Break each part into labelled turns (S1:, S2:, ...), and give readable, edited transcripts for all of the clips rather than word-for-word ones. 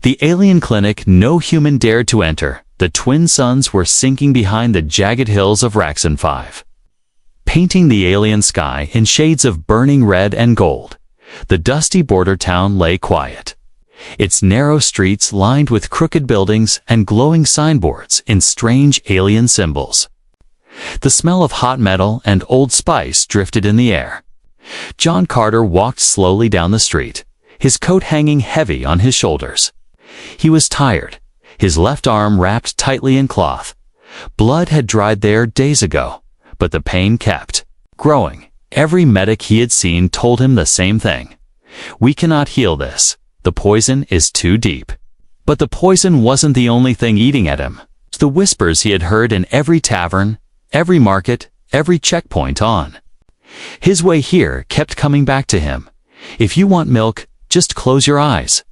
S1: The alien clinic no human dared to enter. The twin suns were sinking behind the jagged hills of Raxon 5, painting the alien sky in shades of burning red and gold. The dusty border town lay quiet, its narrow streets lined with crooked buildings and glowing signboards in strange alien symbols. The smell of hot metal and old spice drifted in the air. John Carter walked slowly down the street, his coat hanging heavy on his shoulders. He was tired, his left arm wrapped tightly in cloth. Blood had dried there days ago, but the pain kept growing. Every medic he had seen told him the same thing. We cannot heal this. The poison is too deep. But the poison wasn't the only thing eating at him. The whispers he had heard in every tavern, every market, every checkpoint on his way here kept coming back to him. If you want milk, just close your eyes.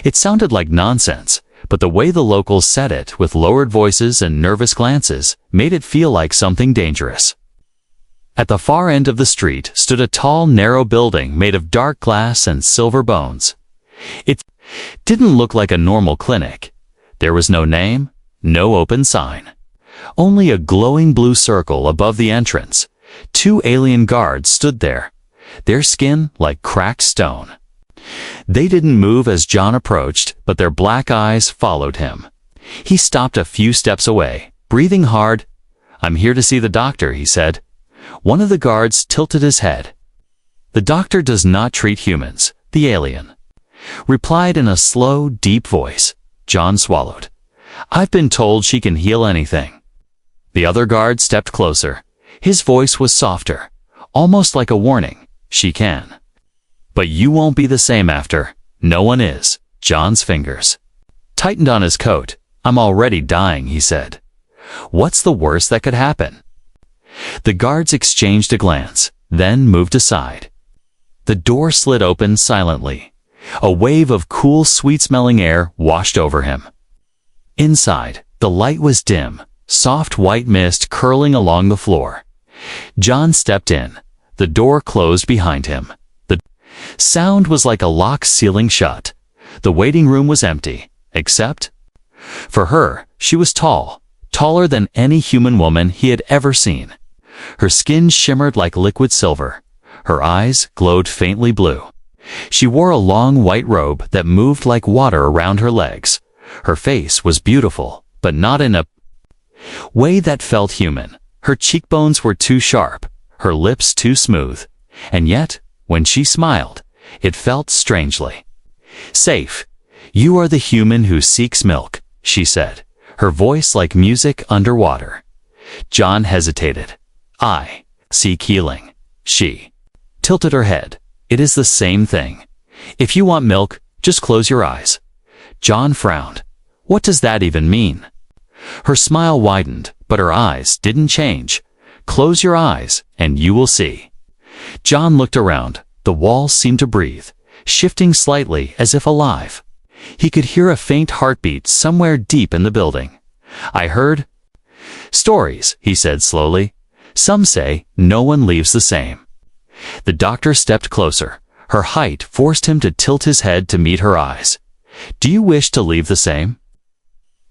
S1: It sounded like nonsense, but the way the locals said it with lowered voices and nervous glances made it feel like something dangerous. At the far end of the street stood a tall, narrow building made of dark glass and silver bones. It didn't look like a normal clinic. There was no name, no open sign. Only a glowing blue circle above the entrance. 2 alien guards stood there, their skin like cracked stone. They didn't move as John approached, but their black eyes followed him. He stopped a few steps away, breathing hard. "I'm here to see the doctor," he said. One of the guards tilted his head. "The doctor does not treat humans," the alien replied in a slow, deep voice. John swallowed. "I've been told she can heal anything." The other guard stepped closer. His voice was softer, almost like a warning. "She can. But you won't be the same after." "No one is." John's fingers tightened on his coat. "I'm already dying," he said. "What's the worst that could happen?" The guards exchanged a glance, then moved aside. The door slid open silently. A wave of cool, sweet-smelling air washed over him. Inside, the light was dim, soft white mist curling along the floor. John stepped in. The door closed behind him. The sound was like a lock sealing shut. The waiting room was empty, except for her. She was tall, taller than any human woman he had ever seen. Her skin shimmered like liquid silver. Her eyes glowed faintly blue. She wore a long white robe that moved like water around her legs. Her face was beautiful, but not in a way that felt human. Her cheekbones were too sharp, her lips too smooth, and yet, when she smiled, it felt strangely safe. "You are the human who seeks milk," she said, her voice like music underwater. John hesitated. "I seek healing." She tilted her head. "It is the same thing. If you want milk, just close your eyes." John frowned. "What does that even mean?" Her smile widened, but her eyes didn't change. "Close your eyes, and you will see." John looked around. The walls seemed to breathe, shifting slightly as if alive. He could hear a faint heartbeat somewhere deep in the building. "I heard stories," he said slowly. "Some say no one leaves the same." The doctor stepped closer. Her height forced him to tilt his head to meet her eyes. "Do you wish to leave the same?"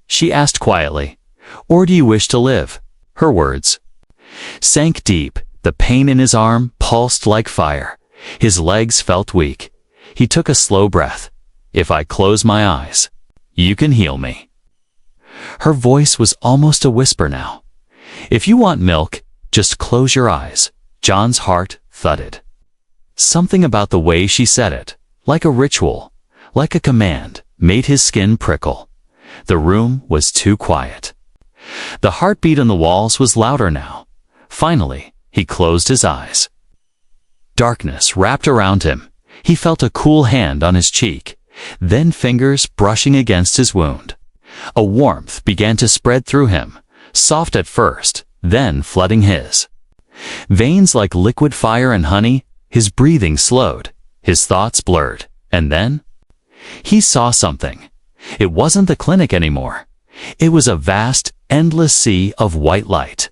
S1: she asked quietly. "Or do you wish to live?" Her words sank deep. The pain in his arm pulsed like fire. His legs felt weak. He took a slow breath. "If I close my eyes, you can heal me." Her voice was almost a whisper now. "If you want milk, just close your eyes." John's heart thudded. Something about the way she said it, like a ritual, like a command, made his skin prickle. The room was too quiet. The heartbeat on the walls was louder now. Finally, he closed his eyes. Darkness wrapped around him. He felt a cool hand on his cheek, then fingers brushing against his wound. A warmth began to spread through him, soft at first, then flooding his veins like liquid fire and honey. His breathing slowed, his thoughts blurred, and then he saw something. It wasn't the clinic anymore. It was a vast, endless sea of white light,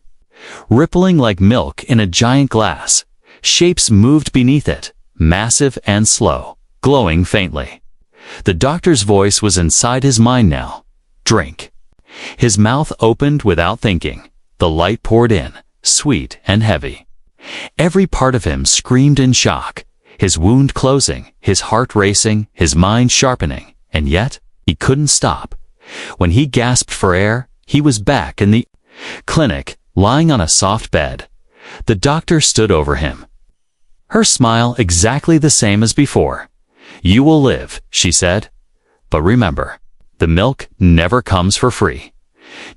S1: rippling like milk in a giant glass. Shapes moved beneath it, massive and slow, glowing faintly. The doctor's voice was inside his mind now. Drink. His mouth opened without thinking. The light poured in, sweet and heavy. Every part of him screamed in shock, his wound closing, his heart racing, his mind sharpening, and yet he couldn't stop. When he gasped for air, he was back in the clinic, lying on a soft bed. The doctor stood over him. Her smile exactly the same as before. "You will live," she said. "But remember, the milk never comes for free."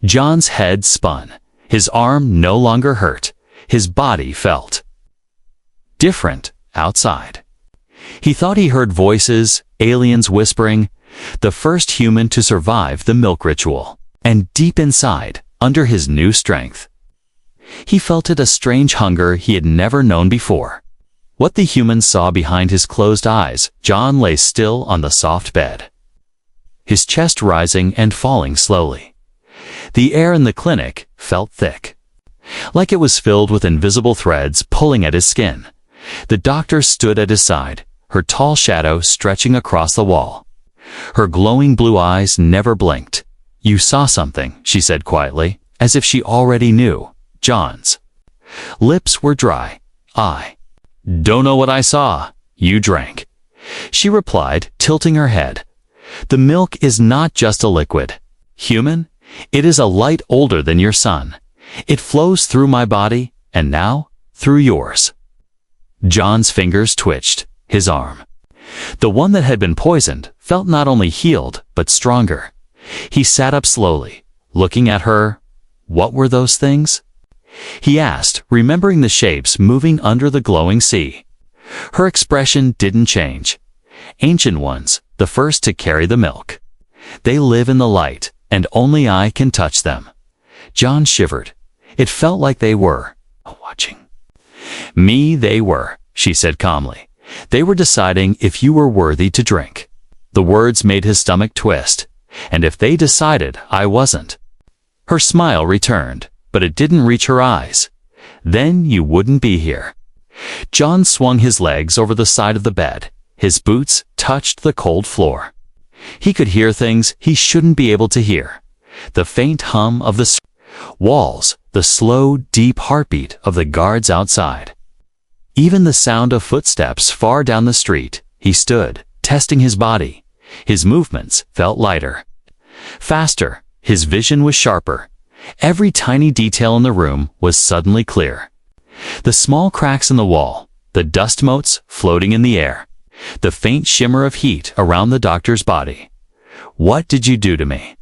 S1: John's head spun. His arm no longer hurt. His body felt different outside. He thought he heard voices, aliens whispering, the first human to survive the milk ritual. And deep inside, under his new strength, he felt it, a strange hunger he had never known before. What the humans saw behind his closed eyes, John lay still on the soft bed, his chest rising and falling slowly. The air in the clinic felt thick, like it was filled with invisible threads pulling at his skin. The doctor stood at his side, her tall shadow stretching across the wall. Her glowing blue eyes never blinked. "You saw something," she said quietly, as if she already knew. John's lips were dry. "I don't know what I saw. You drank," she replied, tilting her head. "The milk is not just a liquid. Human, it is a light older than your sun. It flows through my body, and now through yours." John's fingers twitched. His arm, the one that had been poisoned, felt not only healed, but stronger. He sat up slowly, looking at her. What were those things? He asked, remembering the shapes moving under the glowing sea. Her expression didn't change. Ancient ones, the first to carry the milk. They live in the light, and only I can touch them. John shivered. It felt like they were watching me. They were, she said calmly. They were deciding if you were worthy to drink. The words made his stomach twist. And if they decided I wasn't. Her smile returned, but it didn't reach her eyes. Then you wouldn't be here. John swung his legs over the side of the bed. His boots touched the cold floor. He could hear things he shouldn't be able to hear. The faint hum of the walls, the slow, deep heartbeat of the guards outside. Even the sound of footsteps far down the street. He stood, testing his body. His movements felt lighter, faster. His vision was sharper. Every tiny detail in the room was suddenly clear. The small cracks in the wall, the dust motes floating in the air, the faint shimmer of heat around the doctor's body. "What did you do to me?"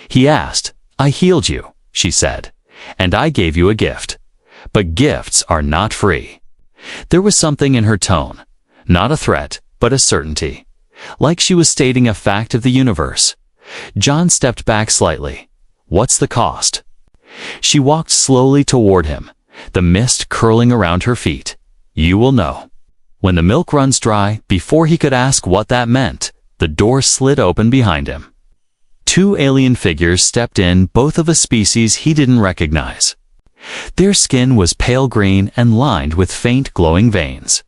S1: he asked. "I healed you," she said, "and I gave you a gift. But gifts are not free." There was something in her tone, not a threat, but a certainty. Like she was stating a fact of the universe. John stepped back slightly. "What's the cost?" She walked slowly toward him, the mist curling around her feet. "You will know when the milk runs dry." Before he could ask what that meant, the door slid open behind him. Two alien figures stepped in, both of a species he didn't recognize. Their skin was pale green and lined with faint glowing veins.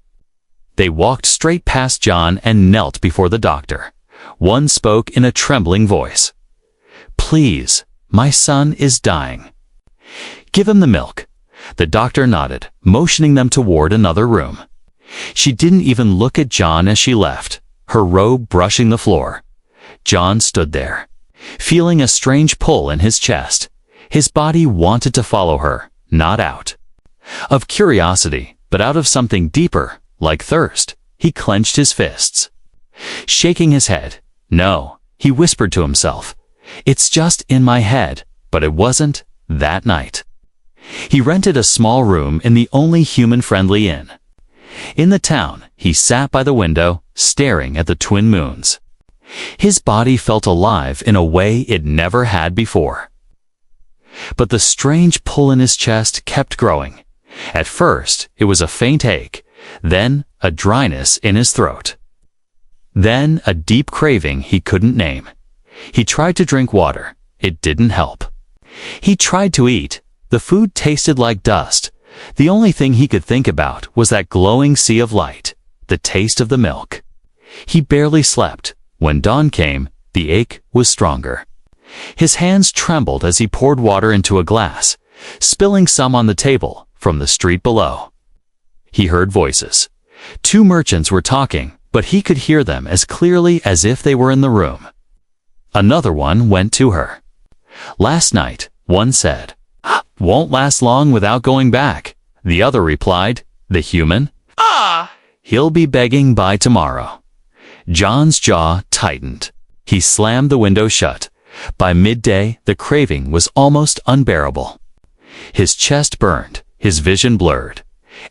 S1: They walked straight past John and knelt before the doctor. One spoke in a trembling voice. "Please, my son is dying. Give him the milk." The doctor nodded, motioning them toward another room. She didn't even look at John as she left, her robe brushing the floor. John stood there, feeling a strange pull in his chest. His body wanted to follow her, not out of curiosity, but out of something deeper. Like thirst, he clenched his fists. Shaking his head, "No," he whispered to himself. "It's just in my head," but it wasn't that night. He rented a small room in the only human-friendly inn in the town. He sat by the window, staring at the twin moons. His body felt alive in a way it never had before. But the strange pull in his chest kept growing. At first, it was a faint ache, then a dryness in his throat. Then a deep craving he couldn't name. He tried to drink water. It didn't help. He tried to eat. The food tasted like dust. The only thing he could think about was that glowing sea of light, the taste of the milk. He barely slept, When dawn came, the ache was stronger. His hands trembled as he poured water into a glass, spilling some on the table from the street below. He heard voices. 2 merchants were talking, but he could hear them as clearly as if they were in the room. Another one went to her. Last night, one said, "Won't last long without going back." The other replied, "The human? He'll be begging by tomorrow." John's jaw tightened. He slammed the window shut. By midday, the craving was almost unbearable. His chest burned, his vision blurred.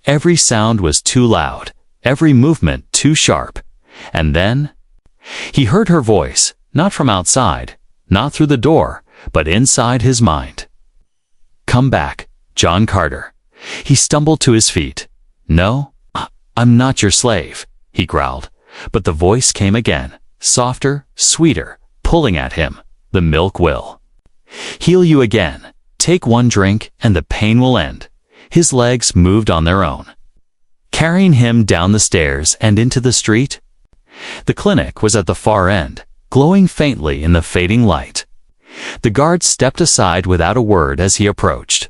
S1: Every sound was too loud, every movement too sharp. And then he heard her voice, not from outside, not through the door, but inside his mind. "Come back, John Carter." He stumbled to his feet. "No, I'm not your slave," he growled. But the voice came again, softer, sweeter, pulling at him. "The milk will heal you again. Take 1 drink and the pain will end." His legs moved on their own, carrying him down the stairs and into the street. The clinic was at the far end, glowing faintly in the fading light. The guard stepped aside without a word as he approached.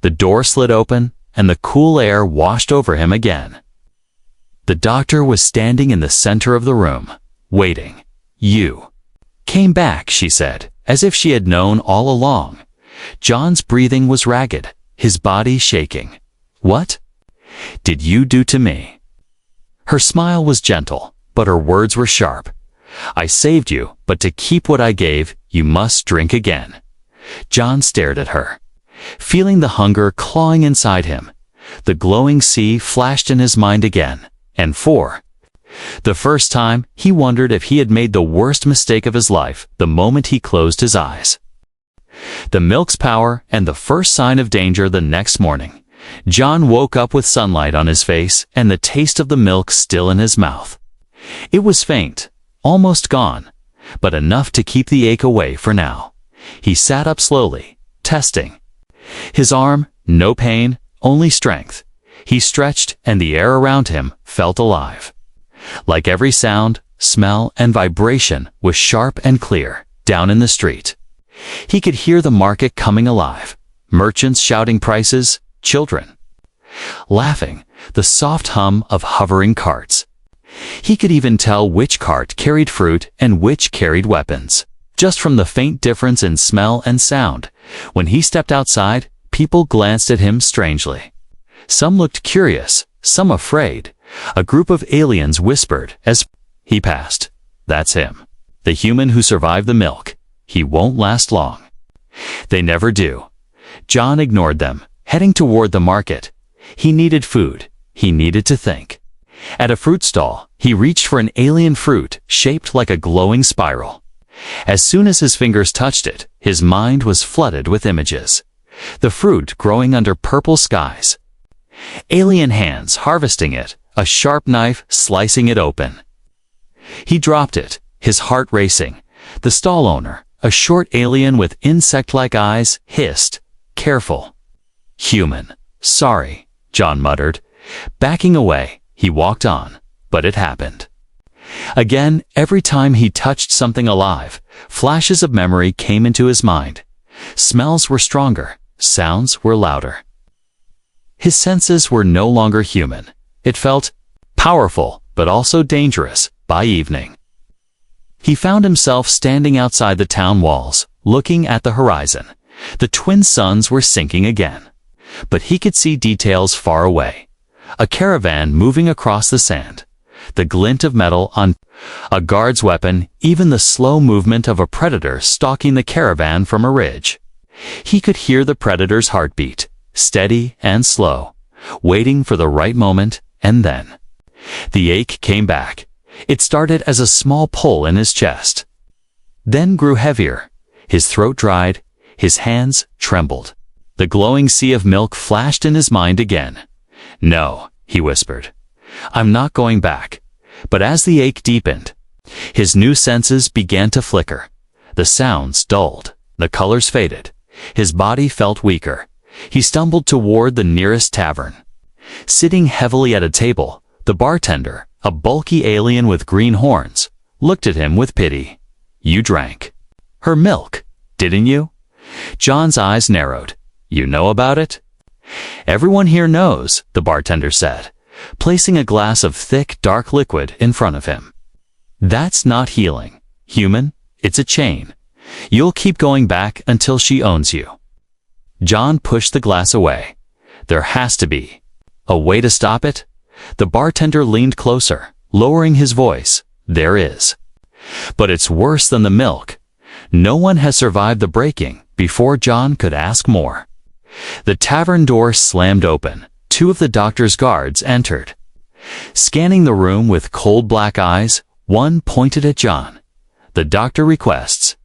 S1: The door slid open, and the cool air washed over him again. The doctor was standing in the center of the room, waiting. "You came back," she said, as if she had known all along. John's breathing was ragged, his body shaking. "What did you do to me?" Her smile was gentle, but her words were sharp. "I saved you, but to keep what I gave, you must drink again." John stared at her, feeling the hunger clawing inside him. The glowing sea flashed in his mind again, and for the first time, he wondered if he had made the worst mistake of his life the moment he closed his eyes. The milk's power and the first sign of danger the next morning. John woke up with sunlight on his face and the taste of the milk still in his mouth. It was faint, almost gone, but enough to keep the ache away for now. He sat up slowly, testing. His arm, no pain, only strength. He stretched and the air around him felt alive. Like every sound, smell, and vibration was sharp and clear, down in the street. He could hear the market coming alive, merchants shouting prices, children laughing, the soft hum of hovering carts. He could even tell which cart carried fruit and which carried weapons, just from the faint difference in smell and sound. When he stepped outside, people glanced at him strangely. Some looked curious, some afraid. A group of aliens whispered as he passed, "That's him, the human who survived the milk. He won't last long." They never do. John ignored them, heading toward the market. He needed food. He needed to think. At a fruit stall, he reached for an alien fruit shaped like a glowing spiral. As soon as his fingers touched it, his mind was flooded with images. The fruit growing under purple skies. Alien hands harvesting it, a sharp knife slicing it open. He dropped it, his heart racing. The stall owner, a short alien with insect-like eyes, hissed, "Careful." "Human. Sorry," John muttered. Backing away, he walked on, but it happened. Again, every time he touched something alive, flashes of memory came into his mind. Smells were stronger, sounds were louder. His senses were no longer human. It felt powerful, but also dangerous, by evening. He found himself standing outside the town walls, looking at the horizon. The twin suns were sinking again. But he could see details far away. A caravan moving across the sand. The glint of metal on a guard's weapon, even the slow movement of a predator stalking the caravan from a ridge. He could hear the predator's heartbeat, steady and slow, waiting for the right moment, and then the ache came back. It started as a small pull in his chest, then grew heavier. His throat dried, his hands trembled. The glowing sea of milk flashed in his mind again. "No," he whispered. "I'm not going back." But as the ache deepened, his new senses began to flicker. The sounds dulled, the colors faded. His body felt weaker. He stumbled toward the nearest tavern. Sitting heavily at a table, the bartender, a bulky alien with green horns, looked at him with pity. You drank her milk, didn't you? John's eyes narrowed. You know about it? Everyone here knows, the bartender said, placing a glass of thick, dark liquid in front of him. That's not healing, human. It's a chain. You'll keep going back until she owns you. John pushed the glass away. There has to be a way to stop it. The bartender leaned closer, lowering his voice. There is. But it's worse than the milk. No one has survived the breaking before John could ask more. The tavern door slammed open. Two of the doctor's guards entered. Scanning the room with cold black eyes, one pointed at John. The doctor requests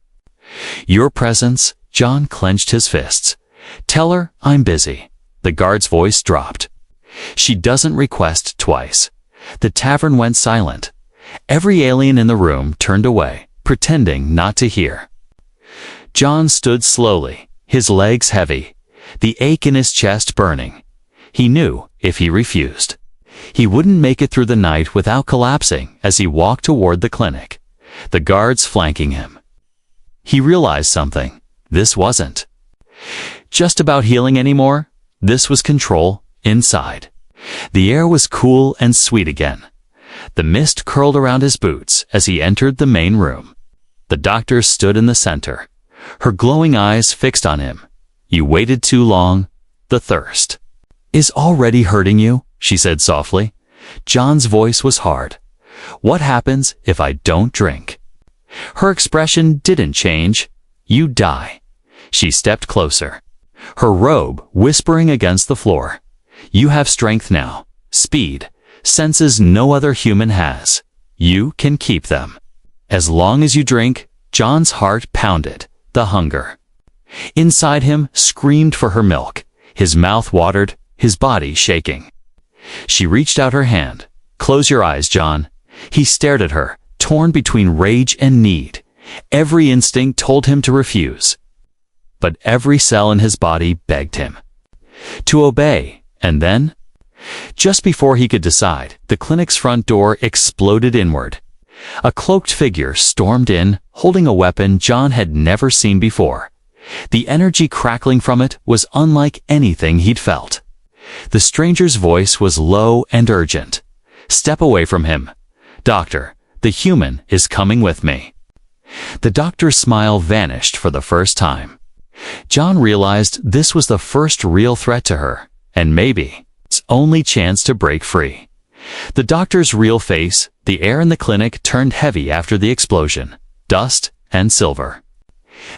S1: your presence. John clenched his fists. Tell her I'm busy. The guard's voice dropped. She doesn't request twice. The tavern went silent. Every alien in the room turned away, pretending not to hear. John stood slowly, his legs heavy, the ache in his chest burning. He knew if he refused, he wouldn't make it through the night without collapsing as he walked toward the clinic, the guards flanking him. He realized something. This wasn't just about healing anymore. This was control inside. The air was cool and sweet again. The mist curled around his boots as he entered the main room. The doctor stood in the center, her glowing eyes fixed on him. You waited too long. The thirst is already hurting you, she said softly. John's voice was hard. What happens if I don't drink? Her expression didn't change. You die. She stepped closer, her robe whispering against the floor. You have strength now, speed, senses no other human has. You can keep them. As long as you drink. John's heart pounded. The hunger inside him screamed for her milk. His mouth watered, his body shaking. She reached out her hand. Close your eyes, John. He stared at her, torn between rage and need. Every instinct told him to refuse, but every cell in his body begged him to obey. And then, just before he could decide, the clinic's front door exploded inward. A cloaked figure stormed in, holding a weapon John had never seen before. The energy crackling from it was unlike anything he'd felt. The stranger's voice was low and urgent. Step away from him. Doctor, the human is coming with me. The doctor's smile vanished for the first time. John realized this was the first real threat to her, and maybe its only chance to break free. The doctor's real face, the air in the clinic turned heavy after the explosion, dust and silver.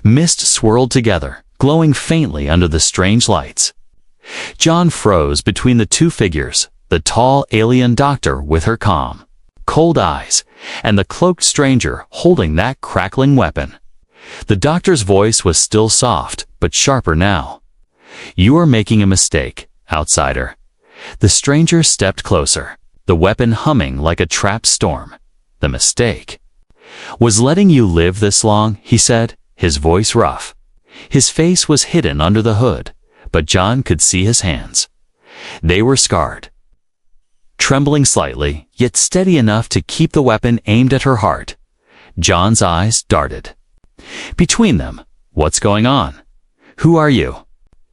S1: Mist swirled together, glowing faintly under the strange lights. John froze between the two figures, the tall alien doctor with her calm, cold eyes, and the cloaked stranger holding that crackling weapon. The doctor's voice was still soft, but sharper now. You are making a mistake, outsider. The stranger stepped closer, the weapon humming like a trapped storm. The mistake was letting you live this long, he said, his voice rough. His face was hidden under the hood, but John could see his hands. They were scarred, trembling slightly, yet steady enough to keep the weapon aimed at her heart. John's eyes darted. Between them, what's going on? Who are you?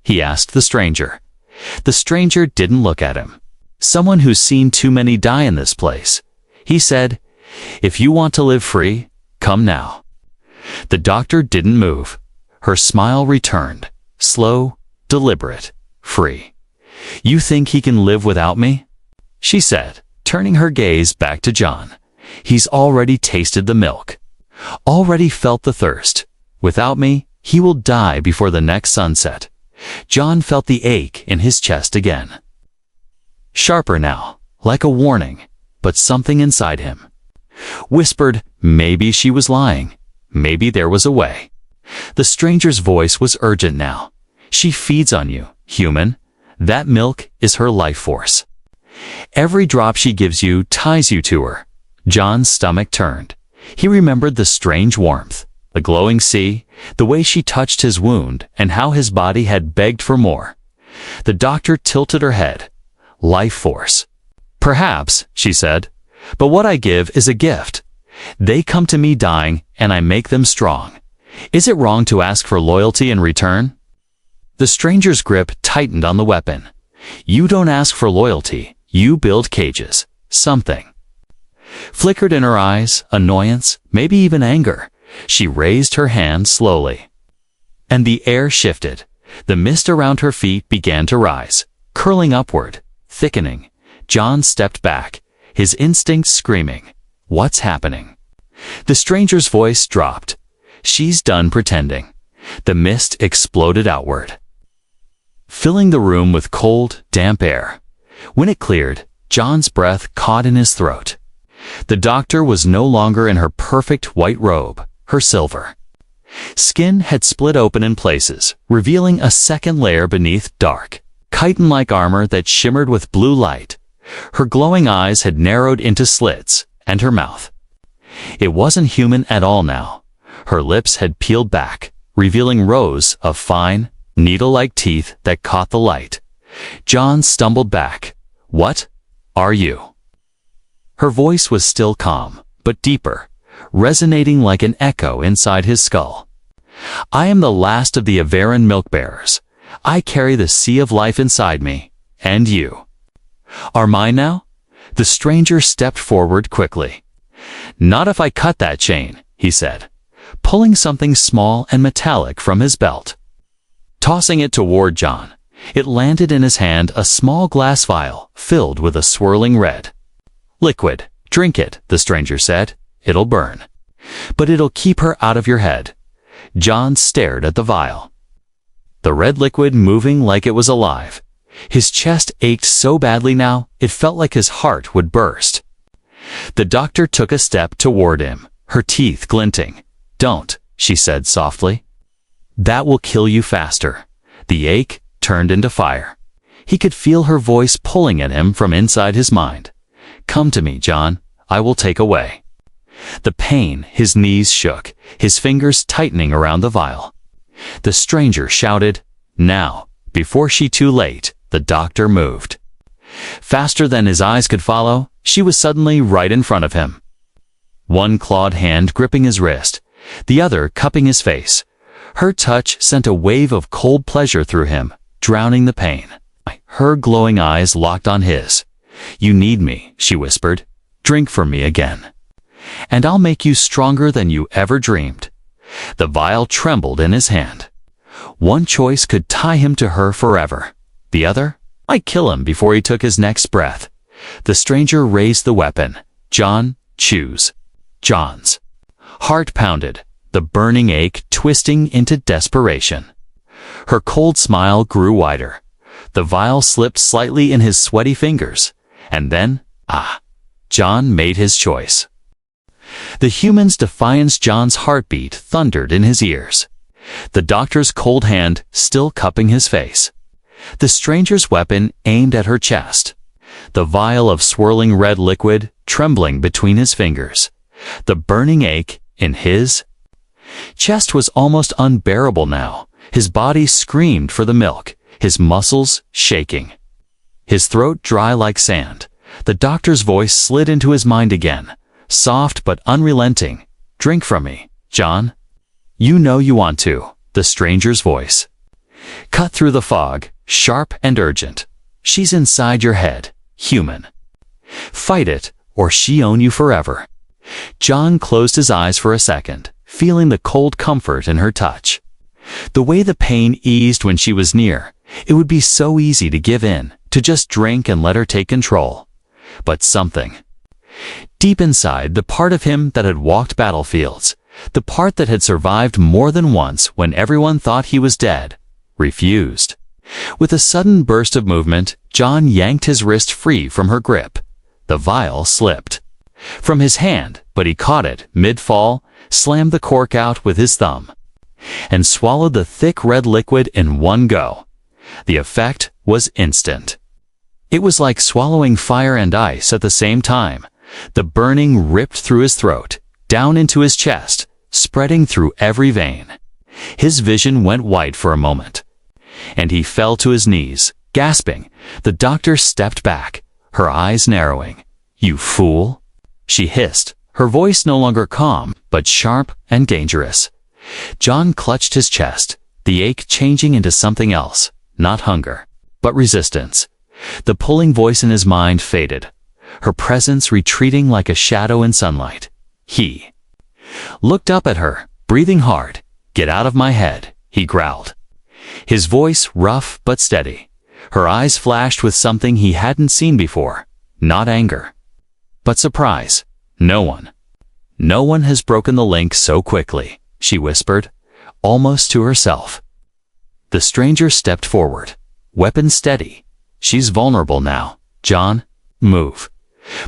S1: He asked the stranger. The stranger didn't look at him. Someone who's seen too many die in this place. He said, if you want to live free, come now. The doctor didn't move. Her smile returned, slow, deliberate, free. You think he can live without me? She said, turning her gaze back to John. He's already tasted the milk, already felt the thirst. Without me, he will die before the next sunset. John felt the ache in his chest again. Sharper now, like a warning, but something inside him whispered, maybe she was lying. Maybe there was a way. The stranger's voice was urgent now. She feeds on you, human. That milk is her life force. Every drop she gives you ties you to her. John's stomach turned. He remembered the strange warmth, the glowing sea, the way she touched his wound, and how his body had begged for more. The doctor tilted her head. Life force. Perhaps, she said, but what I give is a gift. They come to me dying, and I make them strong. Is it wrong to ask for loyalty in return? The stranger's grip tightened on the weapon. You don't ask for loyalty. You build cages. Something flickered in her eyes, annoyance, maybe even anger. She raised her hand slowly. And the air shifted. The mist around her feet began to rise, curling upward, thickening. John stepped back, his instincts screaming, "What's happening?" The stranger's voice dropped. "She's done pretending." The mist exploded outward, filling the room with cold, damp air. When it cleared, John's breath caught in his throat. The doctor was no longer in her perfect white robe, her silver skin had split open in places, revealing a second layer beneath dark, chitin-like armor that shimmered with blue light. Her glowing eyes had narrowed into slits, and her mouth. It wasn't human at all now. Her lips had peeled back, revealing rows of fine, needle-like teeth that caught the light. John stumbled back. "What are you?" Her voice was still calm, but deeper, resonating like an echo inside his skull. "I am the last of the Averan milk-bearers. I carry the sea of life inside me, and you are mine now?" The stranger stepped forward quickly. "Not if I cut that chain," he said, pulling something small and metallic from his belt. Tossing it toward John, it landed in his hand, a small glass vial filled with a swirling red liquid. "Drink it," the stranger said. "It'll burn, but it'll keep her out of your head." John stared at the vial, the red liquid moving like it was alive. His chest ached so badly now, it felt like his heart would burst. The doctor took a step toward him, her teeth glinting. "Don't," she said softly. "That will kill you faster." The ache turned into fire. He could feel her voice pulling at him from inside his mind. "Come to me, John. I will take away." The pain, his knees shook, his fingers tightening around the vial. The stranger shouted, "Now!" Before she too late, the doctor moved. Faster than his eyes could follow, she was suddenly right in front of him. One clawed hand gripping his wrist, the other cupping his face. Her touch sent a wave of cold pleasure through him, drowning the pain. Her glowing eyes locked on his. "You need me," she whispered. "Drink from me again, and I'll make you stronger than you ever dreamed." The vial trembled in his hand. One choice could tie him to her forever. The other might kill him before he took his next breath. The stranger raised the weapon. "John, choose." John's heart pounded, the burning ache twisting into desperation. Her cold smile grew wider. The vial slipped slightly in his sweaty fingers, and then, John made his choice. The human's defiance, John's heartbeat thundered in his ears. The doctor's cold hand still cupping his face. The stranger's weapon aimed at her chest. The vial of swirling red liquid trembling between his fingers. The burning ache in his chest was almost unbearable now. His body screamed for the milk, his muscles shaking, his throat dry like sand. The doctor's voice slid into his mind again, soft but unrelenting. "Drink from me, John. You know you want to." The stranger's voice cut through the fog, sharp and urgent. "She's inside your head, human. Fight it, or she own you forever." John closed his eyes for a second, feeling the cold comfort in her touch. The way the pain eased when she was near, it would be so easy to give in, to just drink and let her take control. But something deep inside, the part of him that had walked battlefields, the part that had survived more than once when everyone thought he was dead, refused. With a sudden burst of movement, John yanked his wrist free from her grip. The vial slipped from his hand, but he caught it mid-fall, slammed the cork out with his thumb, and swallowed the thick red liquid in one go. The effect was instant. It was like swallowing fire and ice at the same time. The burning ripped through his throat, down into his chest, spreading through every vein. His vision went white for a moment, and he fell to his knees, gasping. The doctor stepped back, her eyes narrowing. "You fool!" she hissed, her voice no longer calm, but sharp and dangerous. John clutched his chest, the ache changing into something else, not hunger, but resistance. The pulling voice in his mind faded, her presence retreating like a shadow in sunlight. He looked up at her, breathing hard. "Get out of my head," he growled. His voice rough but steady. Her eyes flashed with something he hadn't seen before. Not anger, but surprise. No one has broken the link so quickly, she whispered, almost to herself. The stranger stepped forward, weapon steady. "She's vulnerable now. John, move."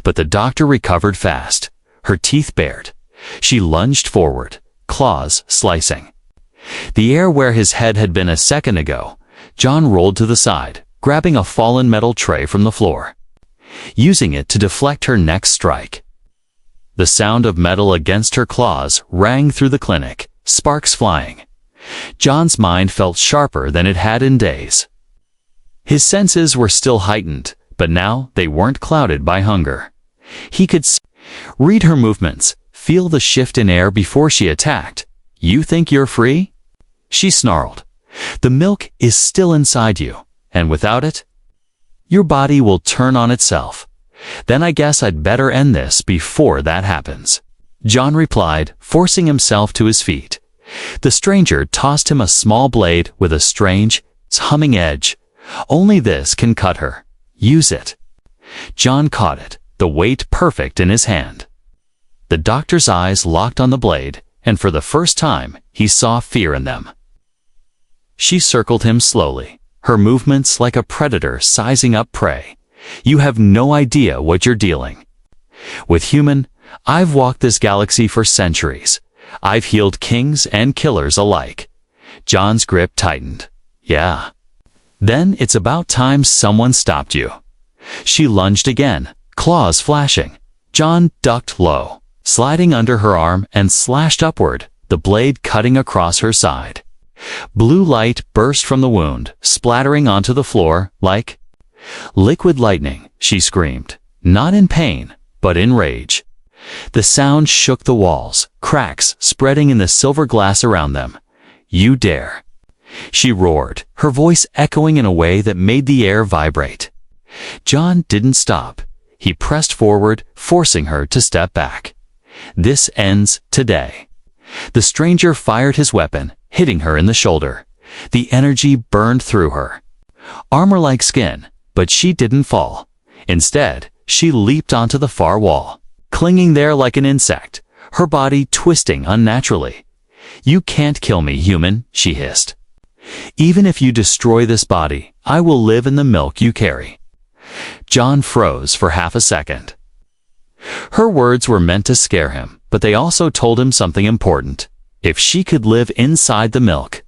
S1: But the doctor recovered fast, her teeth bared. She lunged forward, claws slicing. The air where his head had been a second ago, John rolled to the side, grabbing a fallen metal tray from the floor, using it to deflect her next strike. The sound of metal against her claws rang through the clinic, sparks flying. John's mind felt sharper than it had in days. His senses were still heightened, but now they weren't clouded by hunger. He could read her movements, feel the shift in air before she attacked. "You think you're free?" she snarled. "The milk is still inside you, and without it, your body will turn on itself. Then I guess I'd better end this before that happens." John replied, forcing himself to his feet. The stranger tossed him a small blade with a strange, humming edge. "Only this can cut her. Use it." John caught it, the weight perfect in his hand. The doctor's eyes locked on the blade, and for the first time, he saw fear in them. She circled him slowly, her movements like a predator sizing up prey. "You have no idea what you're dealing with, human. I've walked this galaxy for centuries. I've healed kings and killers alike." John's grip tightened. "Yeah. Then it's about time someone stopped you." She lunged again, claws flashing. John ducked low, sliding under her arm and slashed upward, the blade cutting across her side. Blue light burst from the wound, splattering onto the floor like liquid lightning. She screamed, not in pain, but in rage. The sound shook the walls, cracks spreading in the silver glass around them. "You dare!" she roared, her voice echoing in a way that made the air vibrate. John didn't stop. He pressed forward, forcing her to step back. "This ends today." The stranger fired his weapon, hitting her in the shoulder. The energy burned through her. Armor like skin, but she didn't fall. Instead, she leaped onto the far wall, clinging there like an insect, her body twisting unnaturally. "You can't kill me, human," she hissed. "Even if you destroy this body, I will live in the milk you carry." John froze for half a second. Her words were meant to scare him, but they also told him something important. If she could live inside the milk,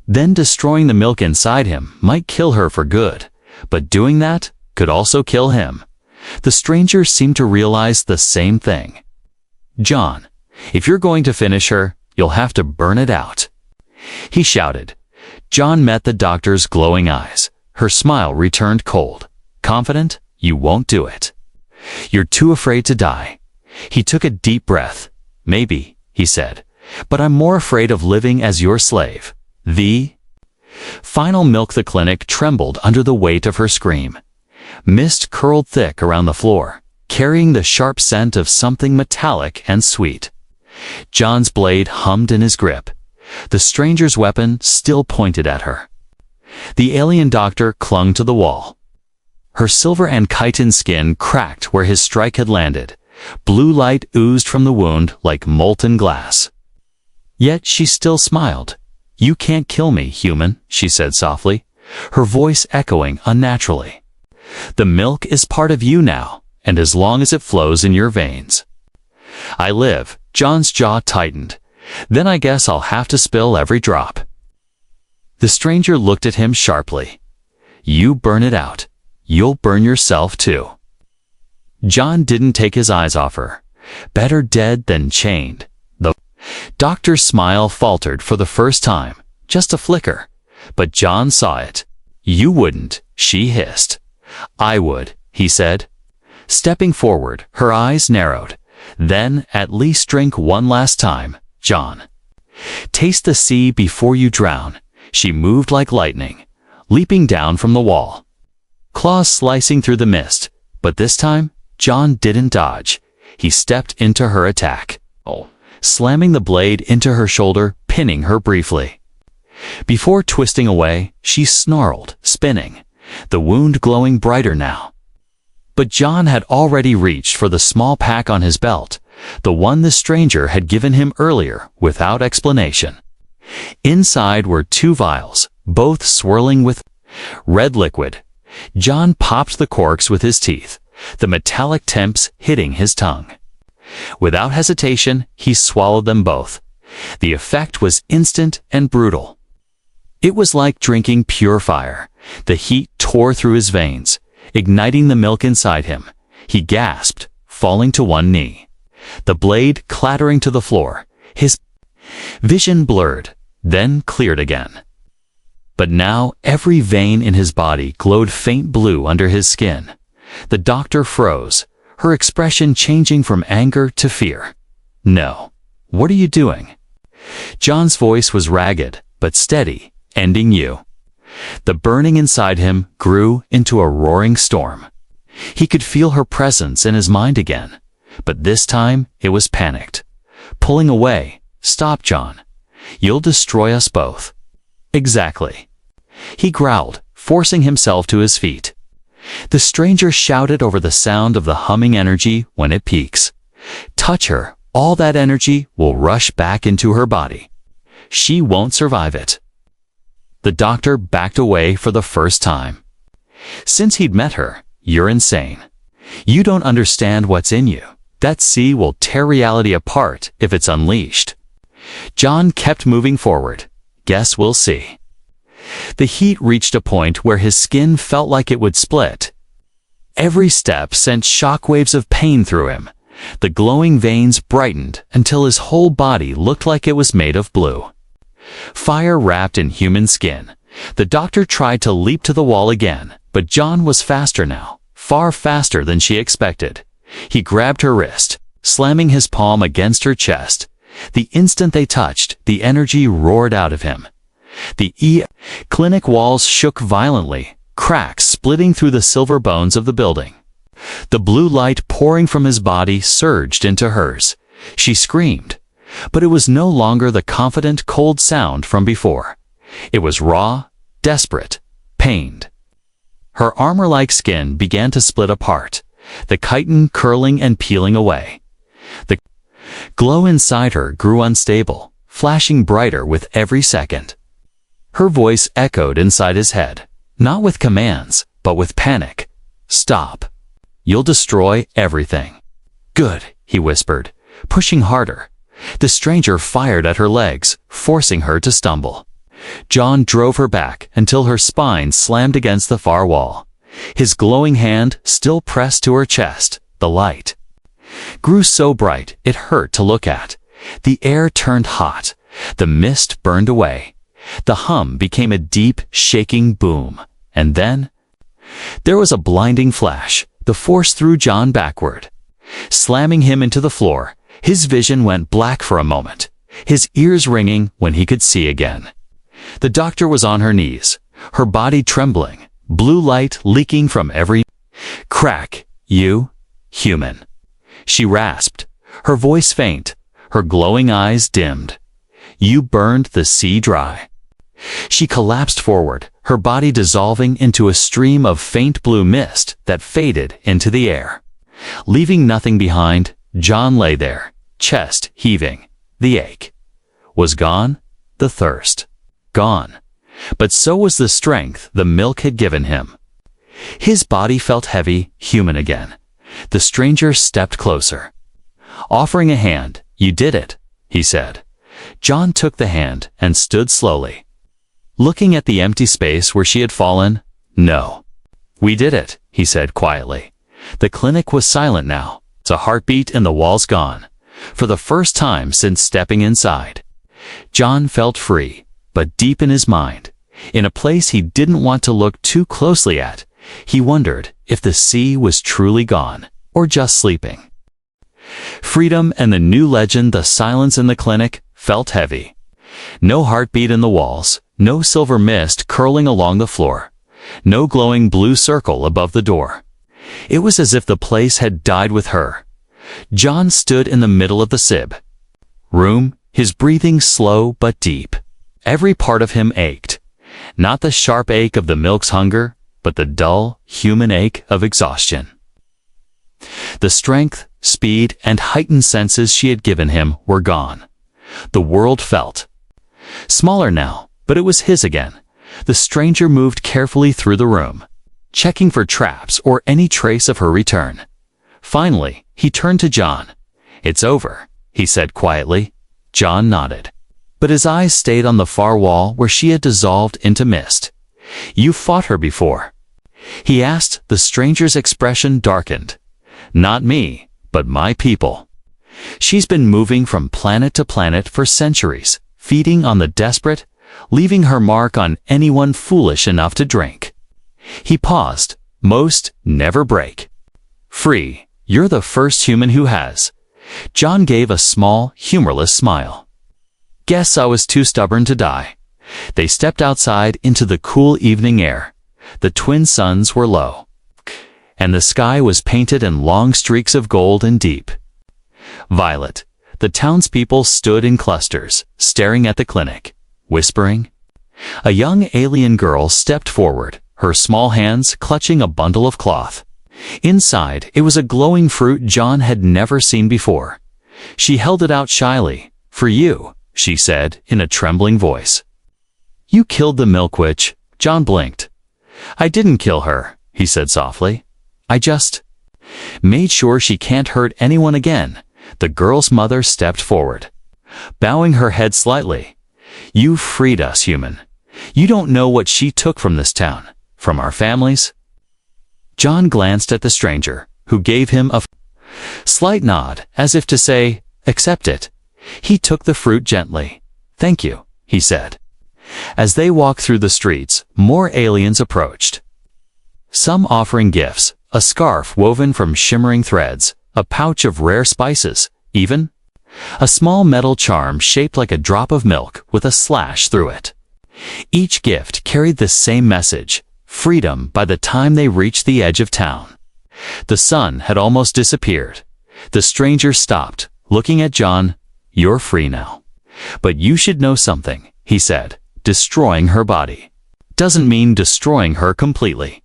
S1: then destroying the milk inside him might kill her for good, but doing that could also kill him. The stranger seemed to realize the same thing. "John, if you're going to finish her, you'll have to burn it out," he shouted. John met the doctor's glowing eyes. Her smile returned cold. "Confident? You won't do it. You're too afraid to die." He took a deep breath. "Maybe," he said, "but I'm more afraid of living as your slave." The final milk. The clinic trembled under the weight of her scream. Mist curled thick around the floor, carrying the sharp scent of something metallic and sweet. John's blade hummed in his grip. The stranger's weapon still pointed at her. The alien doctor clung to the wall. Her silver and chitin skin cracked where his strike had landed. Blue light oozed from the wound like molten glass. Yet she still smiled. "You can't kill me, human," she said softly, her voice echoing unnaturally. "The milk is part of you now, and as long as it flows in your veins, I live." John's jaw tightened. "Then I guess I'll have to spill every drop." The stranger looked at him sharply. "You burn it out. You'll burn yourself too." John didn't take his eyes off her. Better dead than chained. The doctor's smile faltered for the first time, just a flicker. But John saw it. "You wouldn't," she hissed. "I would," he said. Stepping forward, her eyes narrowed. Then at least drink one last time, John. Taste the sea before you drown. She moved like lightning, leaping down from the wall, claws slicing through the mist. But this time, John didn't dodge. He stepped into her attack, slamming the blade into her shoulder, pinning her briefly. Before twisting away, she snarled, spinning, the wound glowing brighter now. But John had already reached for the small pack on his belt, the one the stranger had given him earlier without explanation. Inside were 2 vials, both swirling with red liquid. John popped the corks with his teeth, the metallic temps hitting his tongue. Without hesitation, he swallowed them both. The effect was instant and brutal. It was like drinking pure fire. The heat tore through his veins, igniting the milk inside him. He gasped, falling to one knee, the blade clattering to the floor. His vision blurred, then cleared again. But now every vein in his body glowed faint blue under his skin. The doctor froze, her expression changing from anger to fear. "No. What are you doing?" John's voice was ragged, but steady, "Ending you." The burning inside him grew into a roaring storm. He could feel her presence in his mind again, but this time it was panicked. Pulling away, "Stop, John. You'll destroy us both." "Exactly." He growled, forcing himself to his feet. The stranger shouted over the sound of the humming energy when it peaks. "Touch her, all that energy will rush back into her body. She won't survive it." The doctor backed away for the first time. Since he'd met her, "You're insane. You don't understand what's in you. That sea will tear reality apart if it's unleashed." John kept moving forward. "Guess we'll see." The heat reached a point where his skin felt like it would split. Every step sent shockwaves of pain through him. The glowing veins brightened until his whole body looked like it was made of blue. Fire wrapped in human skin. The doctor tried to leap to the wall again, but John was faster now, far faster than she expected. He grabbed her wrist, slamming his palm against her chest. The instant they touched, the energy roared out of him. The clinic walls shook violently, cracks splitting through the silver bones of the building. The blue light pouring from his body surged into hers. She screamed, but it was no longer the confident, cold sound from before. It was raw, desperate, pained. Her armor-like skin began to split apart, the chitin curling and peeling away. The glow inside her grew unstable, flashing brighter with every second. Her voice echoed inside his head, not with commands, but with panic. "Stop. You'll destroy everything." "Good," he whispered, pushing harder. The stranger fired at her legs, forcing her to stumble. John drove her back until her spine slammed against the far wall. His glowing hand still pressed to her chest. The light grew so bright it hurt to look at. The air turned hot. The mist burned away. The hum became a deep, shaking boom. And then there was a blinding flash. The force threw John backward, slamming him into the floor. His vision went black for a moment, his ears ringing when he could see again. The doctor was on her knees, her body trembling, blue light leaking from every crack. "You, human," she rasped, her voice faint, her glowing eyes dimmed. "You burned the sea dry." She collapsed forward, her body dissolving into a stream of faint blue mist that faded into the air. Leaving nothing behind, John lay there, chest heaving. The ache was gone, the thirst gone, but so was the strength the milk had given him. His body felt heavy, human again. The stranger stepped closer, offering a hand. "You did it," he said. John took the hand and stood slowly, looking at the empty space where she had fallen. "No. We did it," he said quietly. The clinic was silent now, a heartbeat in the walls gone. For the first time since stepping inside, John felt free, but deep in his mind, in a place he didn't want to look too closely at, he wondered if the sea was truly gone, or just sleeping. Freedom and the new legend, the silence in the clinic, felt heavy. No heartbeat in the walls, no silver mist curling along the floor, no glowing blue circle above the door. It was as if the place had died with her. John stood in the middle of the SIB room, his breathing slow but deep. Every part of him ached. Not the sharp ache of the milk's hunger, but the dull, human ache of exhaustion. The strength, speed, and heightened senses she had given him were gone. The world felt smaller now, but it was his again. The stranger moved carefully through the room, checking for traps or any trace of her return. Finally, he turned to John. "It's over," he said quietly. John nodded, but his eyes stayed on the far wall where she had dissolved into mist. "You've fought her before?" he asked. The stranger's expression darkened. "Not me, but my people. She's been moving from planet to planet for centuries, feeding on the desperate, leaving her mark on anyone foolish enough to drink." He paused. "Most never break free. You're the first human who has." John gave a small, humorless smile. "Guess I was too stubborn to die." They stepped outside into the cool evening air. The twin suns were low, and the sky was painted in long streaks of gold and deep violet. The townspeople stood in clusters, staring at the clinic, whispering. A young alien girl stepped forward, her small hands clutching a bundle of cloth. Inside, it was a glowing fruit John had never seen before. She held it out shyly. "For you," she said in a trembling voice. "You killed the milk witch." John blinked. "I didn't kill her," he said softly. "I just made sure she can't hurt anyone again." The girl's mother stepped forward, bowing her head slightly. "You freed us, human. You don't know what she took from this town, from our families." John glanced at the stranger, who gave him a slight nod, as if to say, "Accept it." He took the fruit gently. "Thank you," he said. As they walked through the streets, more aliens approached. Some offering gifts, a scarf woven from shimmering threads, a pouch of rare spices, even a small metal charm shaped like a drop of milk with a slash through it. Each gift carried the same message: freedom. By the time they reached the edge of town, the sun had almost disappeared. The stranger stopped, looking at John. "You're free now. But you should know something," he said. "Destroying her body doesn't mean destroying her completely.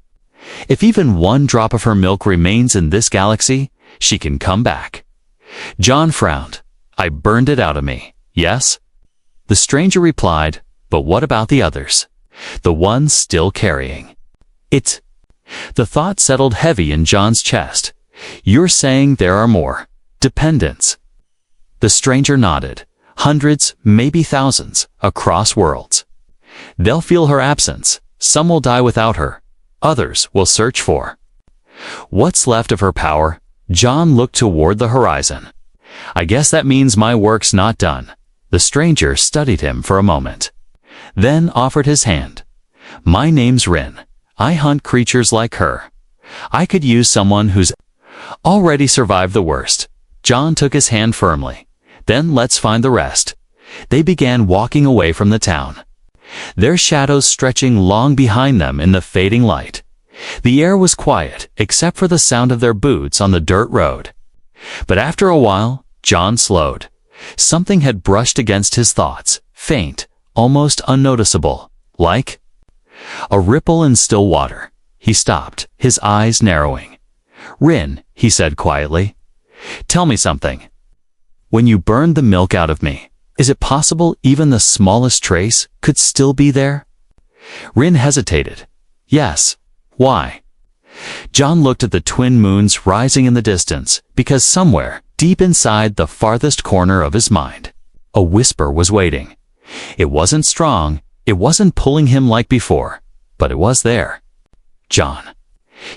S1: If even one drop of her milk remains in this galaxy, she can come back." John frowned. "I burned it out of me, yes?" The stranger replied, "But what about the others? The ones still carrying it?" The thought settled heavy in John's chest. "You're saying there are more dependents?" The stranger nodded. "Hundreds, maybe thousands, across worlds. They'll feel her absence. Some will die without her. Others will search for what's left of her power." John looked toward the horizon. "I guess that means my work's not done." The stranger studied him for a moment, then offered his hand. "My name's Rin. I hunt creatures like her. I could use someone who's already survived the worst." John took his hand firmly. "Then let's find the rest." They began walking away from the town, their shadows stretching long behind them in the fading light. The air was quiet, except for the sound of their boots on the dirt road. But after a while, John slowed. Something had brushed against his thoughts, faint, almost unnoticeable, like a ripple in still water. He stopped, his eyes narrowing. "Rin," he said quietly, "tell me something. When you burned the milk out of me, is it possible even the smallest trace could still be there?" Rin hesitated. "Yes. Why?" John looked at the twin moons rising in the distance, because somewhere, deep inside the farthest corner of his mind, a whisper was waiting. It wasn't strong, it wasn't pulling him like before, but it was there. John.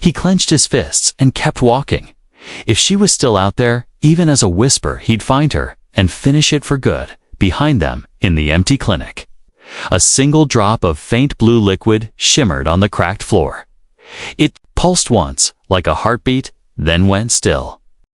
S1: He clenched his fists and kept walking. If she was still out there, even as a whisper, he'd find her and finish it for good, behind them, in the empty clinic. A single drop of faint blue liquid shimmered on the cracked floor. It pulsed once, like a heartbeat, then went still.